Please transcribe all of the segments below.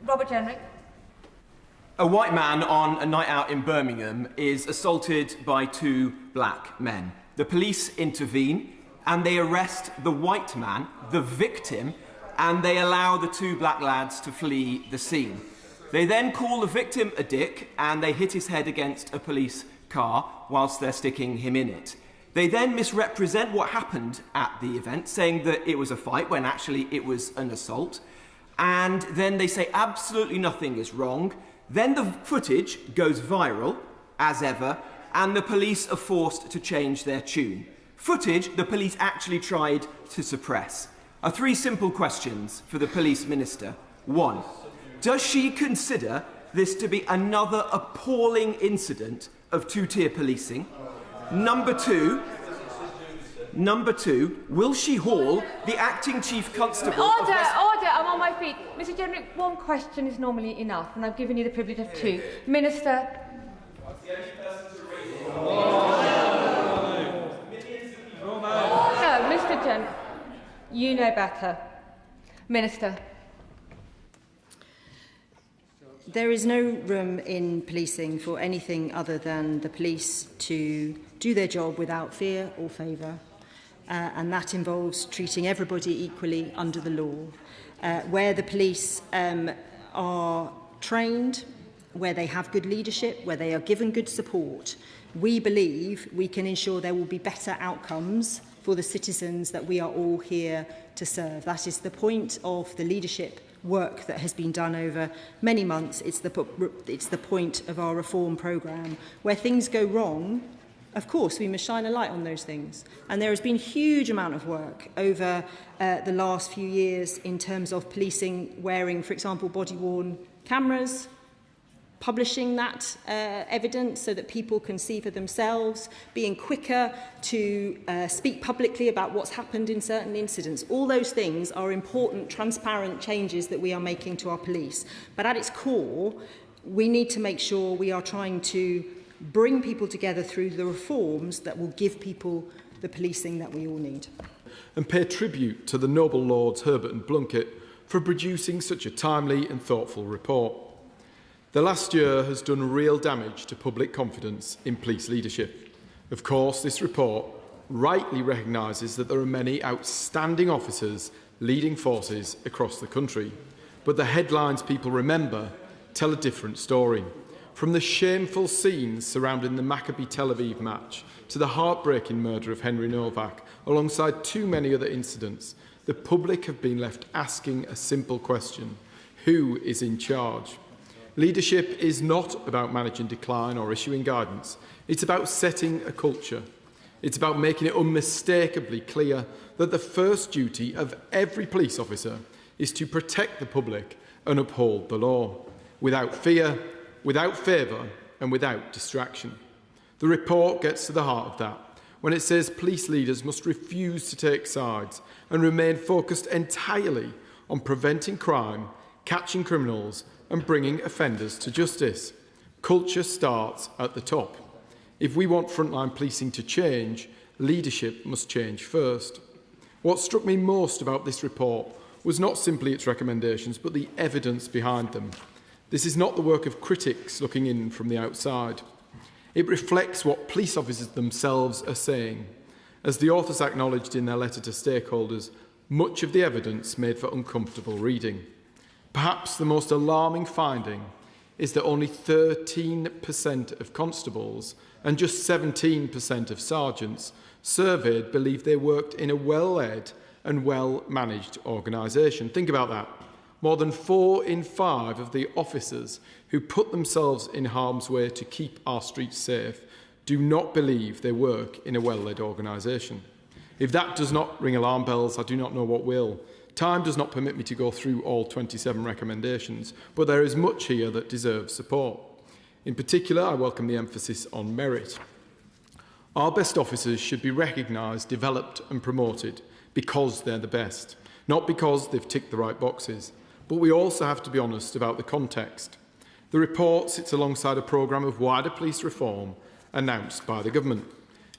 Robert Jenrick. A white man on a night out in Birmingham is assaulted by two black men. The police intervene and they arrest the white man, the victim, and they allow the two black lads to flee the scene. They then call the victim a dick and they hit his head against a police car whilst they're sticking him in it. They then misrepresent what happened at the event, saying that it was a fight when actually it was an assault. And then they say absolutely nothing is wrong. Then the footage goes viral, as ever, and the police are forced to change their tune. Footage the police actually tried to suppress. Three simple questions for the police minister. 1. Does she consider this to be another appalling incident of two-tier policing? Number two, will she haul the acting chief constable... Order, I'm on my feet. Mr Jenrick, one question is normally enough, and I've given you the privilege of two. Minister... No, Mr Jenrick, you know better. Minister. There is no room in policing for anything other than the police to do their job without fear or favour, and that involves treating everybody equally under the law. Where the police are trained, where they have good leadership, where they are given good support, we believe we can ensure there will be better outcomes for the citizens that we are all here to serve. That is the point of the leadership work that has been done over many months. It's the point of our reform programme. Where things go wrong, of course, we must shine a light on those things. And there has been a huge amount of work over the last few years in terms of policing wearing, for example, body-worn cameras, publishing that evidence so that people can see for themselves, being quicker to speak publicly about what's happened in certain incidents. All those things are important, transparent changes that we are making to our police. But at its core, we need to make sure we are trying to bring people together through the reforms that will give people the policing that we all need. And pay tribute to the noble Lords Herbert and Blunkett for producing such a timely and thoughtful report. The last year has done real damage to public confidence in police leadership. Of course, this report rightly recognises that there are many outstanding officers leading forces across the country. But the headlines people remember tell a different story. From the shameful scenes surrounding the Maccabi Tel Aviv match to the heartbreaking murder of Henry Nowak, alongside too many other incidents, the public have been left asking a simple question: who is in charge? Leadership is not about managing decline or issuing guidance. It's about setting a culture. It's about making it unmistakably clear that the first duty of every police officer is to protect the public and uphold the law, without fear, without favour and without distraction. The report gets to the heart of that when it says police leaders must refuse to take sides and remain focused entirely on preventing crime, catching criminals and bringing offenders to justice. Culture starts at the top. If we want frontline policing to change, leadership must change first. What struck me most about this report was not simply its recommendations, but the evidence behind them. This is not the work of critics looking in from the outside. It reflects what police officers themselves are saying. As the authors acknowledged in their letter to stakeholders, much of the evidence made for uncomfortable reading. Perhaps the most alarming finding is that only 13% of constables and just 17% of sergeants surveyed believe they worked in a well-led and well-managed organisation. Think about that. More than 4 in 5 of the officers who put themselves in harm's way to keep our streets safe do not believe they work in a well-led organisation. If that does not ring alarm bells, I do not know what will. Time does not permit me to go through all 27 recommendations, but there is much here that deserves support. In particular, I welcome the emphasis on merit. Our best officers should be recognised, developed and promoted because they're the best, not because they've ticked the right boxes. But we also have to be honest about the context. The report sits alongside a programme of wider police reform announced by the government.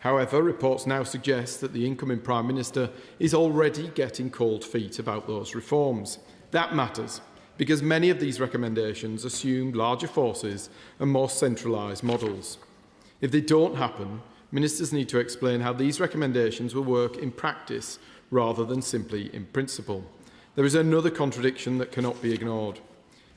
However, reports now suggest that the incoming Prime Minister is already getting cold feet about those reforms. That matters, because many of these recommendations assume larger forces and more centralised models. If they don't happen, ministers need to explain how these recommendations will work in practice rather than simply in principle. There is another contradiction that cannot be ignored.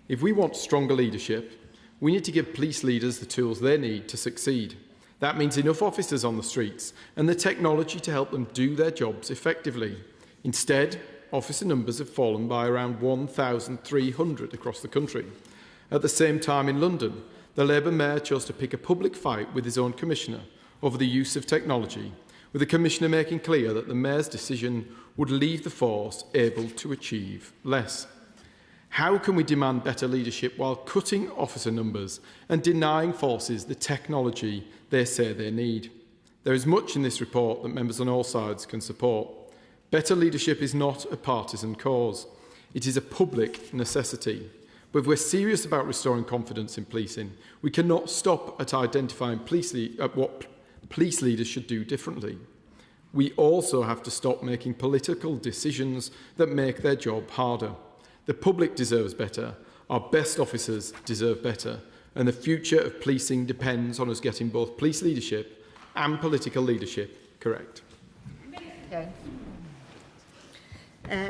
If we want stronger leadership, we need to give police leaders the tools they need to succeed. That means enough officers on the streets and the technology to help them do their jobs effectively. Instead, officer numbers have fallen by around 1,300 across the country. At the same time in London, the Labour Mayor chose to pick a public fight with his own commissioner over the use of technology, with the commissioner making clear that the Mayor's decision would leave the force able to achieve less. How can we demand better leadership while cutting officer numbers and denying forces the technology they say they need? There is much in this report that members on all sides can support. Better leadership is not a partisan cause. It is a public necessity. But if we're serious about restoring confidence in policing, we cannot stop at identifying what police leaders should do differently. We also have to stop making political decisions that make their job harder. The public deserves better, our best officers deserve better, and the future of policing depends on us getting both police leadership and political leadership correct. Okay.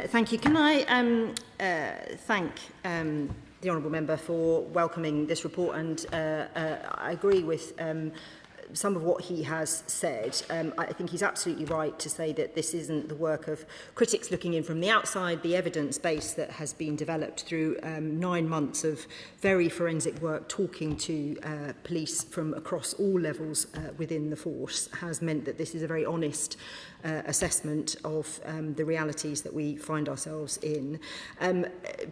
Thank you. Can I thank the Honourable Member for welcoming this report, and I agree with some of what he has said. I think he's absolutely right to say that this isn't the work of critics looking in from the outside. The evidence base that has been developed through 9 months of very forensic work talking to police from across all levels within the force has meant that this is a very honest assessment of the realities that we find ourselves in.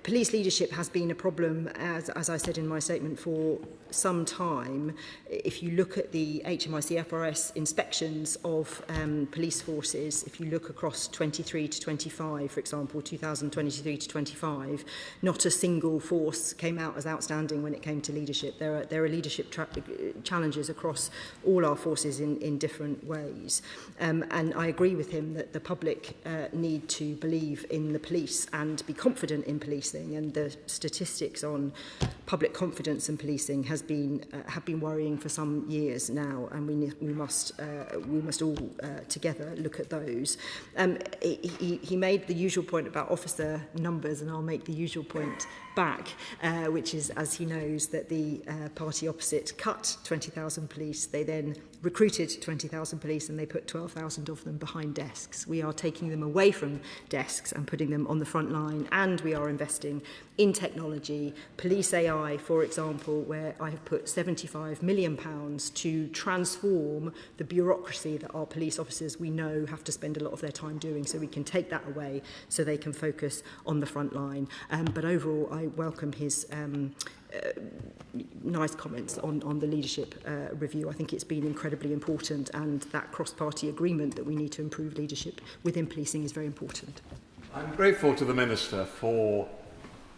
Police leadership has been a problem, as I said in my statement, for some time. If you look at the HMIC FRS inspections of police forces, if you look across 23 to 25, for example, 2023 to 25, not a single force came out as outstanding when it came to leadership. There are leadership challenges across all our forces in different ways. And I agree with him that the public need to believe in the police and be confident in policing, and the statistics on public confidence in policing have been worrying for some years now, and we must all together look at those. He made the usual point about officer numbers, and I'll make the usual point back, which is, as he knows, that the party opposite cut 20,000 police. They then recruited 20,000 police and they put 12,000 of them behind desks. We are taking them away from desks and putting them on the front line, and we are investing in technology. Police AI, for example, where I have put £75 million to transform the bureaucracy that our police officers we know have to spend a lot of their time doing, so we can take that away so they can focus on the front line. But overall, I welcome his nice comments on the leadership review. I think it's been incredibly important, and that cross-party agreement that we need to improve leadership within policing is very important. I'm grateful to the Minister for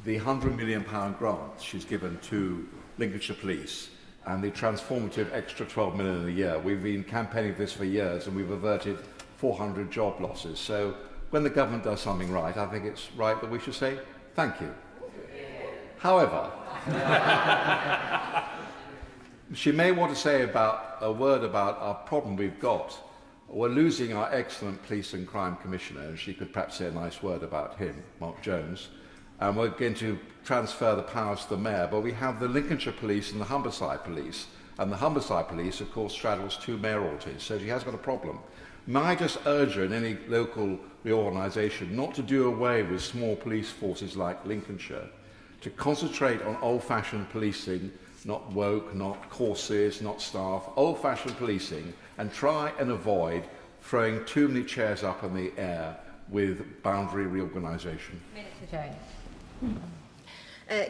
the £100 million grant she's given to Lincolnshire Police and the transformative extra 12 million a year. We've been campaigning for this for years, and we've averted 400 job losses. So when the government does something right, I think it's right that we should say thank you. However, she may want to say a word about our problem we've got. We're losing our excellent police and crime commissioner, and she could perhaps say a nice word about him, Mark Jones. And we're going to transfer the powers to the mayor, but we have the Lincolnshire Police and the Humberside Police, and the Humberside Police, of course, straddles 2 mayoralties, so she has got a problem. May I just urge her in any local reorganisation not to do away with small police forces like Lincolnshire, to concentrate on old-fashioned policing, not woke, not courses, not staff, old-fashioned policing, and try and avoid throwing too many chairs up in the air with boundary reorganisation. Minister Jones.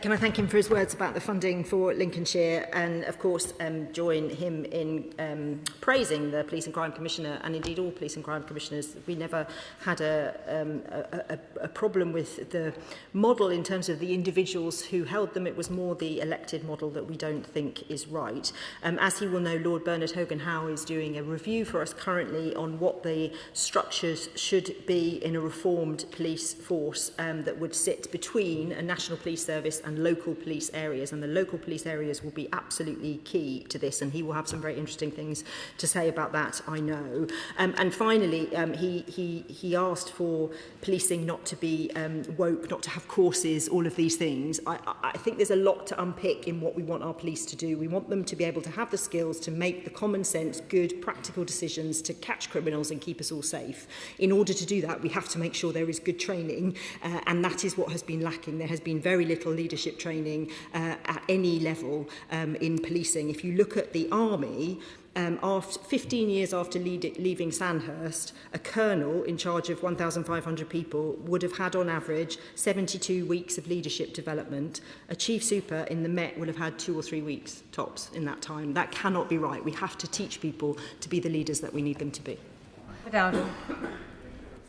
Can I thank him for his words about the funding for Lincolnshire, and of course join him in praising the Police and Crime Commissioner, and indeed all Police and Crime Commissioners. We never had a problem with the model in terms of the individuals who held them. It was more the elected model that we don't think is right. As he will know, Lord Bernard Hogan-Howe is doing a review for us currently on what the structures should be in a reformed police force that would sit between a national police service and local police areas, and the local police areas will be absolutely key to this, and he will have some very interesting things to say about that, I know. And finally, he asked for policing not to be woke, not to have courses, all of these things. I think there's a lot to unpick in what we want our police to do. We want them to be able to have the skills to make the common sense, good, practical decisions to catch criminals and keep us all safe. In order to do that, we have to make sure there is good training, and that is what has been lacking. There has been very little leadership training at any level in policing. If you look at the army, after 15 years after leaving Sandhurst, a colonel in charge of 1,500 people would have had on average 72 weeks of leadership development. A chief super in the Met would have had 2 or 3 weeks tops in that time. That cannot be right. We have to teach people to be the leaders that we need them to be.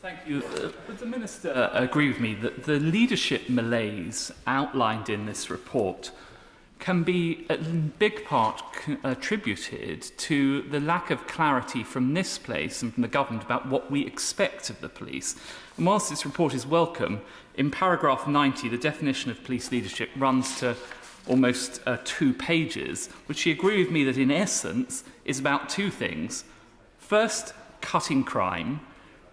Thank you. Would the Minister agree with me that the leadership malaise outlined in this report can be in big part attributed to the lack of clarity from this place and from the government about what we expect of the police? And whilst this report is welcome, in paragraph 90, the definition of police leadership runs to almost 2 pages. Would she agree with me that in essence is about 2 things? First, cutting crime.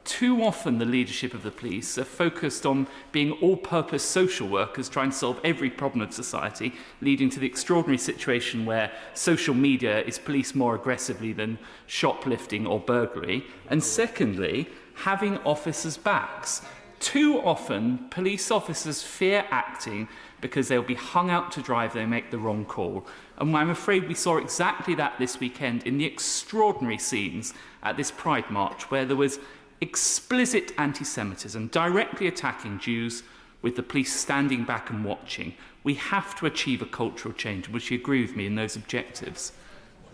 Too often the leadership of the police are focused on being all-purpose social workers trying to solve every problem of society, leading to the extraordinary situation where social media is policed more aggressively than shoplifting or burglary. And secondly, having officers' backs. Too often police officers fear acting because they'll be hung out to dry if they make the wrong call. And I'm afraid we saw exactly that this weekend in the extraordinary scenes at this Pride March, where there was explicit anti-Semitism directly attacking Jews, with the police standing back and watching. We have to achieve a cultural change. Would you agree with me in those objectives?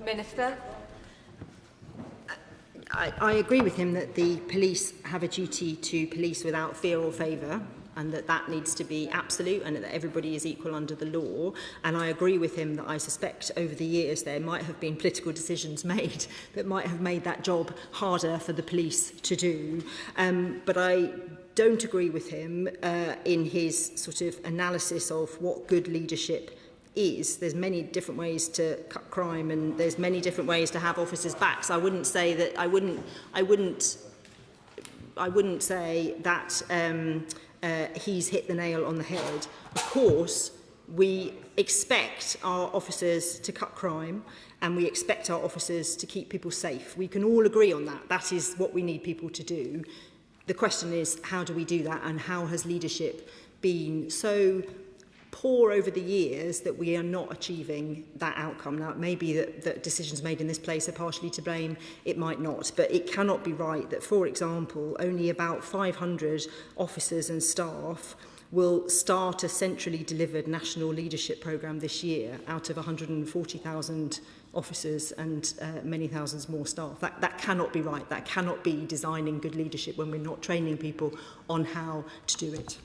Minister. I agree with him that the police have a duty to police without fear or favour, and that needs to be absolute, and that everybody is equal under the law. And I agree with him that I suspect over the years there might have been political decisions made that might have made that job harder for the police to do. But I don't agree with him in his sort of analysis of what good leadership is. There's many different ways to cut crime, and there's many different ways to have officers' backs. I wouldn't say that. I wouldn't say that he's hit the nail on the head. Of course, we expect our officers to cut crime, and we expect our officers to keep people safe. We can all agree on that. That is what we need people to do. The question is, how do we do that, and how has leadership been so poor over the years that we are not achieving that outcome? Now, it may be that decisions made in this place are partially to blame, it might not, but it cannot be right that, for example, only about 500 officers and staff will start a centrally delivered national leadership programme this year out of 140,000 officers and many thousands more staff. That cannot be right. That cannot be designing good leadership when we're not training people on how to do it.